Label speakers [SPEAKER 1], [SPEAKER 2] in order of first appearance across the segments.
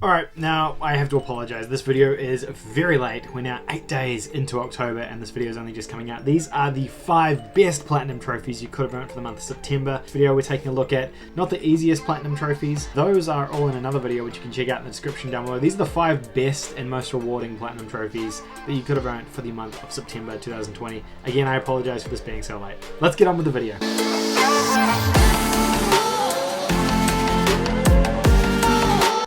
[SPEAKER 1] Alright, now I have to apologize. This video is very late. We're now 8 days into October and this video is only just coming out. These are the 5 best platinum trophies you could have earned for the month of September. This video we're taking a look at not the easiest platinum trophies. Those are all in another video which you can check out in the description down below. These are the 5 best and most rewarding platinum trophies that you could have earned for the month of September 2020. Again, I apologize for this being so late. Let's get on with the video.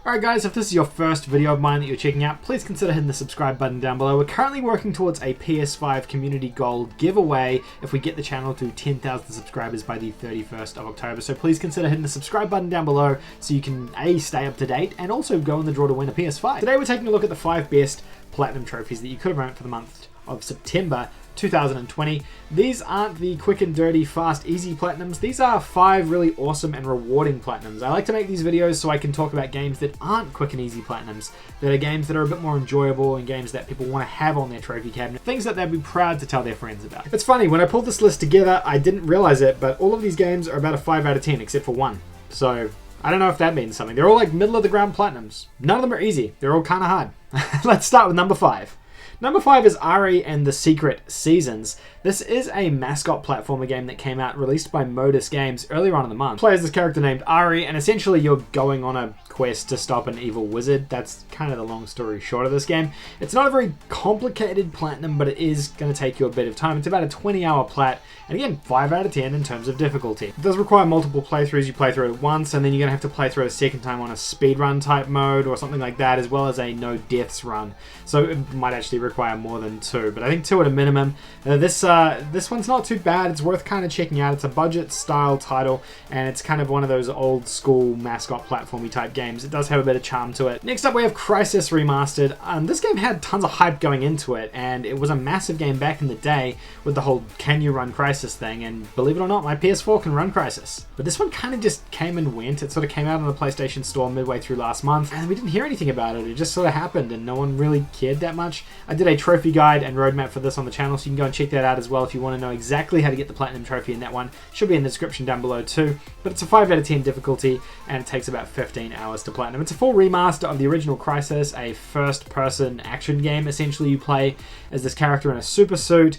[SPEAKER 1] Alright guys, if this is your first video of mine that you're checking out, please consider hitting the subscribe button down below. We're currently working towards a PS5 Community Gold giveaway if we get the channel to 10,000 subscribers by the 31st of October. So please consider hitting the subscribe button down below so you can A, stay up to date and also go in the draw to win a PS5. Today we're taking a look at the 5 best platinum trophies that you could have earned for the month of September 2020. These aren't the quick and dirty, fast, easy platinums. These are 5 really awesome and rewarding platinums. I like to make these videos so I can talk about games that aren't quick and easy platinums, that are games that are a bit more enjoyable and games that people want to have on their trophy cabinet, things that they'd be proud to tell their friends about. It's funny, when I pulled this list together, I didn't realize it, but all of these games are about a 5 out of 10 except for one. So I don't know if that means something. They're all like middle of the ground platinums. None of them are easy. They're all kind of hard. Let's start with number 5. Number 5 is Ahri and the Secret Seasons. This is a mascot platformer game that came out, released by Modus Games earlier on in the month. Play as this character named Ahri, and essentially you're going on a quest to stop an evil wizard. That's kind of the long story short of this game. It's not a very complicated platinum, but it is going to take you a bit of time. It's about a 20-hour plat, and again, 5 out of 10 in terms of difficulty. It does require multiple playthroughs. You play through it once, and then you're going to have to play through it a second time on a speedrun type mode or something like that, as well as a no deaths run. So it might actually require more than 2, but I think 2 at a minimum. This one's not too bad. It's worth kind of checking out. It's a budget style title, and it's kind of one of those old school mascot platformy type games. It does have a bit of charm to it. Next up we have Crysis Remastered. This game had tons of hype going into it, and it was a massive game back in the day with the whole can you run Crysis thing, and believe it or not, my PS4 can run Crysis. But this one kind of just came and went. It sort of came out on the PlayStation Store midway through last month, and we didn't hear anything about it. It just sort of happened, and no one really cared that much. I did a trophy guide and roadmap for this on the channel, so you can go and check that out as well if you want to know exactly how to get the platinum trophy in that one. Should be in the description down below too. But it's a 5 out of 10 difficulty, and it takes about 15 hours to platinum. It's a full remaster of the original Crysis, a first-person action game. Essentially, you play as this character in a super suit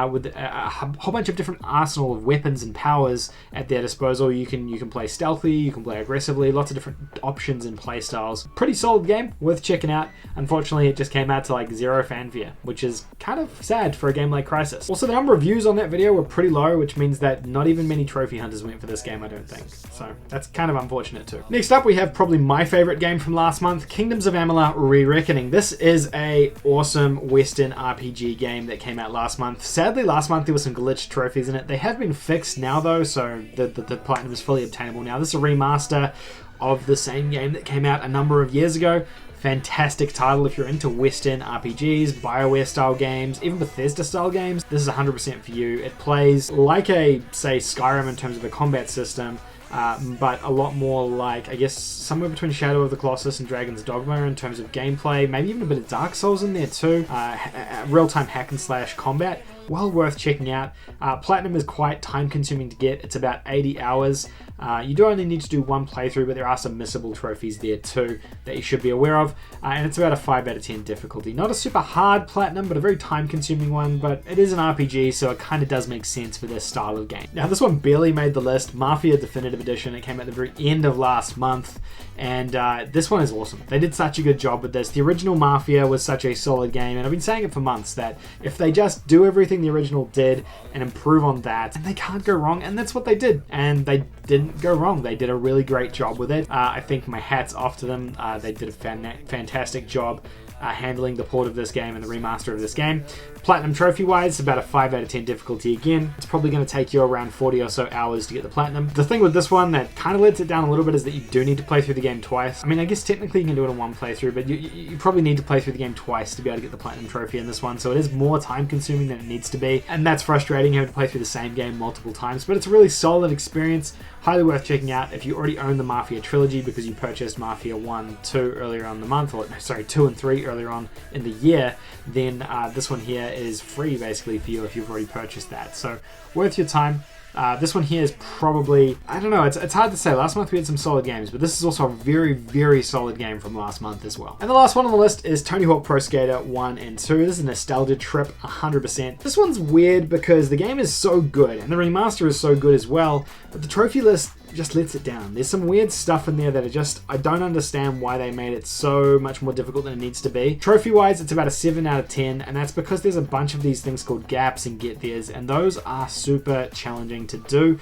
[SPEAKER 1] with a whole bunch of different arsenal of weapons and powers at their disposal. You can play stealthy, you can play aggressively, lots of different options and play styles. Pretty solid game, worth checking out. Unfortunately, it just came out to like 0 fanfare, which is kind of sad for a game like Crysis. Also, the number of views on that video were pretty low, which means that not even many trophy hunters went for this game, I don't think. So that's kind of unfortunate too. Next up, we have probably my favorite game from last month, Kingdoms of Amalur Re-Reckoning. This is a awesome Western RPG game that came out last month. Sadly, last month there were some glitched trophies in it. They have been fixed now though, so the platinum is fully obtainable now. This is a remaster of the same game that came out a number of years ago. Fantastic title if you're into Western RPGs, BioWare style games, even Bethesda style games. This is 100% for you. It plays like a, say, Skyrim in terms of the combat system, but a lot more like, I guess, somewhere between Shadow of the Colossus and Dragon's Dogma in terms of gameplay, maybe even a bit of Dark Souls in there too. Real-time hack and slash combat. Well worth checking out. Platinum is quite time consuming to get. It's about 80 hours. You do only need to do 1 playthrough, but there are some missable trophies there too that you should be aware of. And it's about a 5 out of 10 difficulty. Not a super hard platinum, but a very time consuming one, but it is an RPG, so it kind of does make sense for this style of game. Now this one barely made the list. Mafia Definitive Edition. It came at the very end of last month, and this one is awesome. They did such a good job with this. The original Mafia was such a solid game, and I've been saying it for months that if they just do everything the original did and improve on that, and they can't go wrong, and that's what they did, and they didn't go wrong. They did a really great job with it. I think my hat's off to them. They did a fantastic job handling the port of this game and the remaster of this game. Platinum trophy wise, about a 5 out of 10 difficulty again. It's probably going to take you around 40 or so hours to get the platinum. The thing with this one that kind of lets it down a little bit is that you do need to play through the game twice. I mean, I guess technically you can do it in 1 playthrough, but you probably need to play through the game twice to be able to get the platinum trophy in this one, so it is more time consuming than it needs to be, and that's frustrating having to play through the same game multiple times, but it's a really solid experience. Highly worth checking out if you already own the Mafia trilogy because you purchased Mafia 1, 2 earlier on in the month, or sorry, 2 and 3 earlier on in the year, then this one here is free basically for you if you've already purchased that. So worth your time. This one here is probably, I don't know, it's hard to say. Last month we had some solid games, but this is also a very, very solid game from last month as well. And the last one on the list is Tony Hawk Pro Skater 1 and 2. This is a nostalgia trip, 100%. This one's weird because the game is so good, and the remaster is so good as well, but the trophy list just lets it down. There's some weird stuff in there that are just, I don't understand why they made it so much more difficult than it needs to be. Trophy-wise, it's about a 7 out of 10, and that's because there's a bunch of these things called gaps and get theirs, and those are super challenging to do.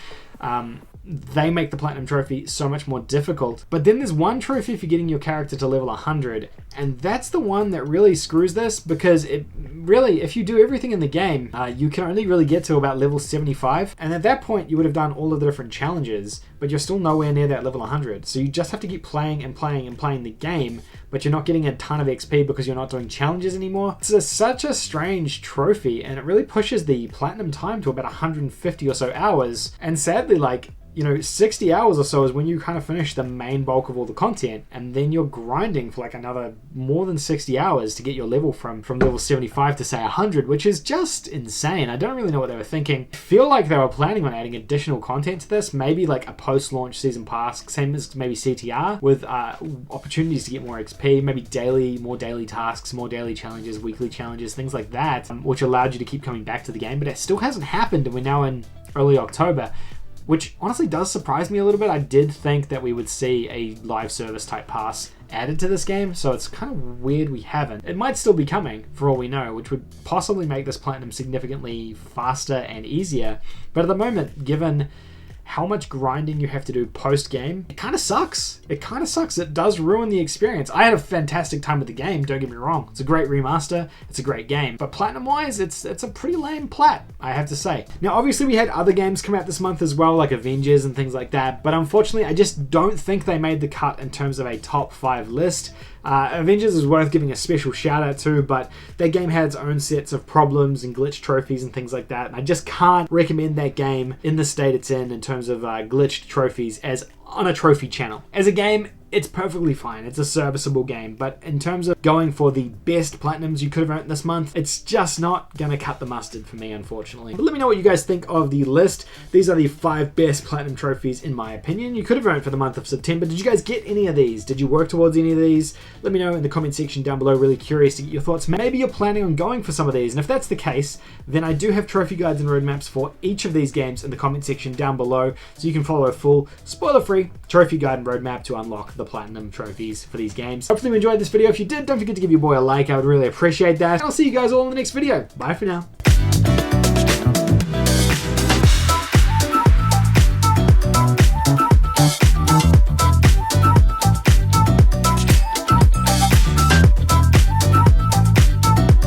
[SPEAKER 1] They make the Platinum Trophy so much more difficult. But then there's one trophy for getting your character to level 100, and that's the one that really screws this, because it really, if you do everything in the game, you can only really get to about level 75, and at that point you would have done all of the different challenges, but you're still nowhere near that level 100. So you just have to keep playing and playing and playing the game, but you're not getting a ton of XP because you're not doing challenges anymore. It's such a strange trophy, and it really pushes the Platinum time to about 150 or so hours, and sadly, like, you know, 60 hours or so is when you kind of finish the main bulk of all the content, and then you're grinding for like another more than 60 hours to get your level from level 75 to say 100, which is just insane. I don't really know what they were thinking. I feel like they were planning on adding additional content to this, maybe like a post-launch season pass, same as maybe CTR, with opportunities to get more XP, maybe more daily tasks, more daily challenges, weekly challenges, things like that, which allowed you to keep coming back to the game, but it still hasn't happened, and we're now in early October. Which honestly does surprise me a little bit. I did think that we would see a live service type pass added to this game, so it's kind of weird we haven't. It might still be coming, for all we know, which would possibly make this Platinum significantly faster and easier. But at the moment, given how much grinding you have to do post-game, it kind of sucks. It kind of sucks. It does ruin the experience. I had a fantastic time with the game, don't get me wrong. It's a great remaster, it's a great game. But Platinum-wise, it's a pretty lame plat, I have to say. Now, obviously, we had other games come out this month as well, like Avengers and things like that, but unfortunately, I just don't think they made the cut in terms of a top 5 list. Avengers is worth giving a special shout out to, but that game had its own sets of problems and glitch trophies and things like that, and I just can't recommend that game in the state it's in terms of glitched trophies as on a trophy channel. As a game, it's perfectly fine. It's a serviceable game, but in terms of going for the best Platinums you could have earned this month, it's just not gonna cut the mustard for me, unfortunately. But let me know what you guys think of the list. These are the 5 best Platinum trophies in my opinion you could have earned for the month of September. Did you guys get any of these? Did you work towards any of these? Let me know in the comment section down below. Really curious to get your thoughts. Maybe you're planning on going for some of these, and if that's the case, then I do have trophy guides and roadmaps for each of these games in the comment section down below, so you can follow a full, spoiler-free trophy guide and roadmap to unlock the Platinum trophies for these games. Hopefully you enjoyed this video. If you did, don't forget to give your boy a like. I would really appreciate that. And I'll see you guys all in the next video. Bye for now.